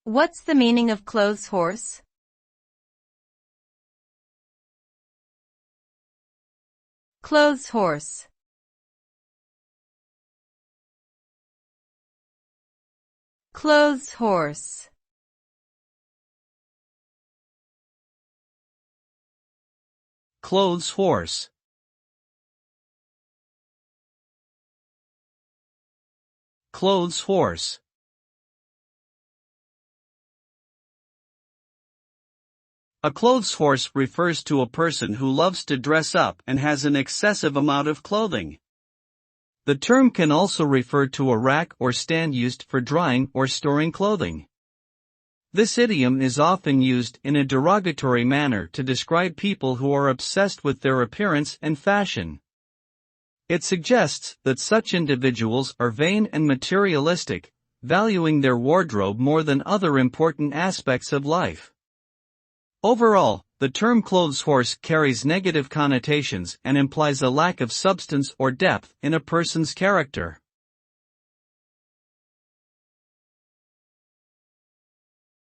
What's the meaning of clothes horse? Clothes horse. Clothes horse. Clothes horse. Clothes horse. A clothes horse refers to a person who loves to dress up and has an excessive amount of clothing. The term can also refer to a rack or stand used for drying or storing clothing. This idiom is often used in a derogatory manner to describe people who are obsessed with their appearance and fashion. It suggests that such individuals are vain and materialistic, valuing their wardrobe more than other important aspects of life. Overall, the term clothes horse carries negative connotations and implies a lack of substance or depth in a person's character.